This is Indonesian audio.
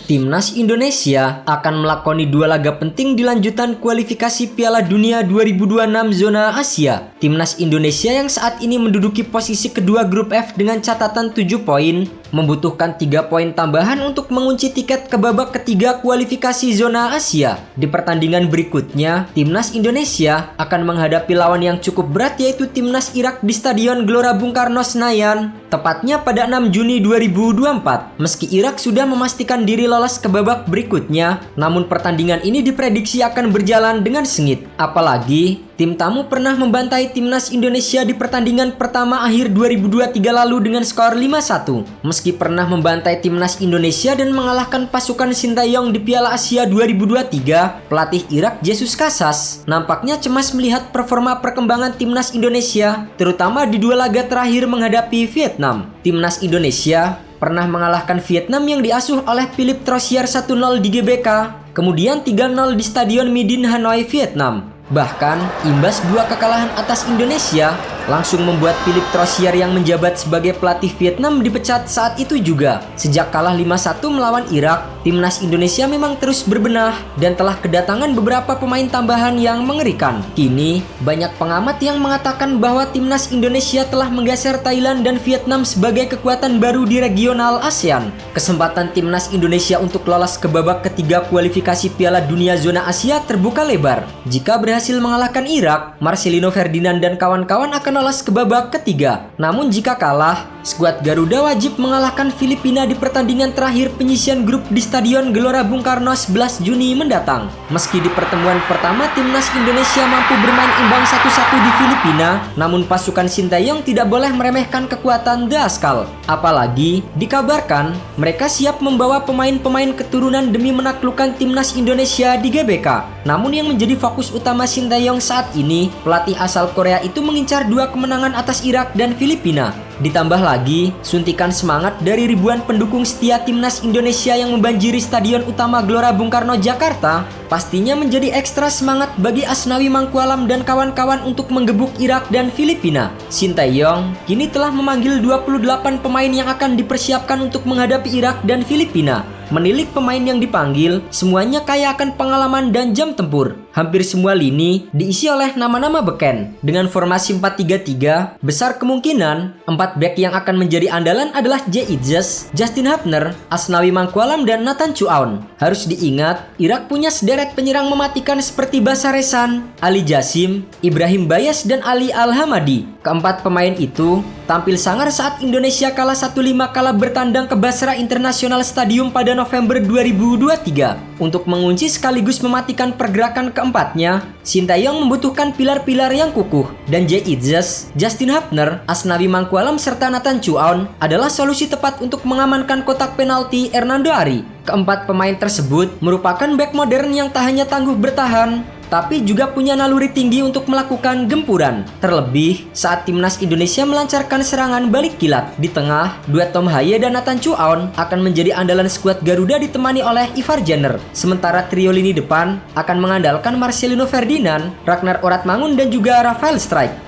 Timnas Indonesia akan melakoni 2 laga penting di lanjutan kualifikasi Piala Dunia 2026 zona Asia. Timnas Indonesia yang saat ini menduduki posisi kedua grup F dengan catatan 7 poin, membutuhkan 3 poin tambahan untuk mengunci tiket ke babak ketiga kualifikasi zona Asia. Di pertandingan berikutnya, Timnas Indonesia akan menghadapi lawan yang cukup berat yaitu Timnas Irak di Stadion Gelora Bung Karno Senayan, tepatnya pada 6 Juni 2024. Meski Irak sudah memastikan diri lolos ke babak berikutnya, namun pertandingan ini diprediksi akan berjalan dengan sengit. Apalagi tim tamu pernah membantai Timnas Indonesia di pertandingan pertama akhir 2023 lalu dengan skor 5-1. Meski pernah membantai Timnas Indonesia dan mengalahkan pasukan Sintayong di Piala Asia 2023, pelatih Irak Jesus Casas nampaknya cemas melihat performa perkembangan Timnas Indonesia, terutama di 2 laga terakhir menghadapi Vietnam. Timnas Indonesia pernah mengalahkan Vietnam yang diasuh oleh Philippe Troussier 1-0 di GBK, kemudian 3-0 di Stadion Midin Hanoi, Vietnam. Bahkan, imbas 2 kekalahan atas Indonesia, langsung membuat Philippe Troussier yang menjabat sebagai pelatih Vietnam dipecat saat itu juga. Sejak kalah 5-1 melawan Irak, Timnas Indonesia memang terus berbenah dan telah kedatangan beberapa pemain tambahan yang mengerikan. Kini, banyak pengamat yang mengatakan bahwa Timnas Indonesia telah menggeser Thailand dan Vietnam sebagai kekuatan baru di regional ASEAN. Kesempatan Timnas Indonesia untuk lolos ke babak ketiga kualifikasi Piala Dunia zona Asia terbuka lebar. Jika berhasil mengalahkan Irak, Marcelino Ferdinand dan kawan-kawan akan lolos ke babak ketiga. Namun jika kalah, skuad Garuda wajib mengalahkan Filipina di pertandingan terakhir penyisian grup di Stadion Gelora Bung Karno 11 Juni mendatang. Meski di pertemuan pertama Timnas Indonesia mampu bermain imbang 1-1 di Filipina, namun pasukan Sintayong tidak boleh meremehkan kekuatan The Askal. Apalagi dikabarkan mereka siap membawa pemain-pemain keturunan demi menaklukkan Timnas Indonesia di GBK. Namun yang menjadi fokus utama Sintayong saat ini, pelatih asal Korea itu mengincar 2 kemenangan atas Irak dan Filipina. Ditambah lagi, suntikan semangat dari ribuan pendukung setia Timnas Indonesia yang membanjiri Stadion Utama Gelora Bung Karno, Jakarta, pastinya menjadi ekstra semangat bagi Asnawi Mangkualam dan kawan-kawan untuk menggebuk Irak dan Filipina. Sintayong kini telah memanggil 28 pemain yang akan dipersiapkan untuk menghadapi Irak dan Filipina. Menilik pemain yang dipanggil, semuanya kaya akan pengalaman dan jam tempur. Hampir semua lini diisi oleh nama-nama beken. Dengan formasi 4-3-3, besar kemungkinan 4 back yang akan menjadi andalan adalah Jay Itzes, Justin Hubner, Asnawi Mangkualam, dan Nathan Chuaon. Harus diingat, Irak punya sederet penyerang mematikan seperti Basar Resan, Ali Jasim, Ibrahim Bayas, dan Ali Al-Hamadi. Keempat pemain itu tampil sangar saat Indonesia kalah 1-5 kala bertandang ke Basra International Stadium pada November 2023. Untuk mengunci sekaligus mematikan pergerakan keempatnya, Sintayong membutuhkan pilar-pilar yang kukuh, dan Jay Itzes, Justin Hubner, Asnawi Mangkualam, serta Nathan Chuaon adalah solusi tepat untuk mengamankan kotak penalti Hernando Ari. Keempat pemain tersebut merupakan bek modern yang tak hanya tangguh bertahan, tapi juga punya naluri tinggi untuk melakukan gempuran. Terlebih saat Timnas Indonesia melancarkan serangan balik kilat. Di tengah, duet Tom Haye dan Nathan Chuaon akan menjadi andalan skuad Garuda ditemani oleh Ivar Jenner. Sementara trio lini depan akan mengandalkan Marcelino Ferdinand, Ragnar Oratmangun, dan juga Rafael Strijk.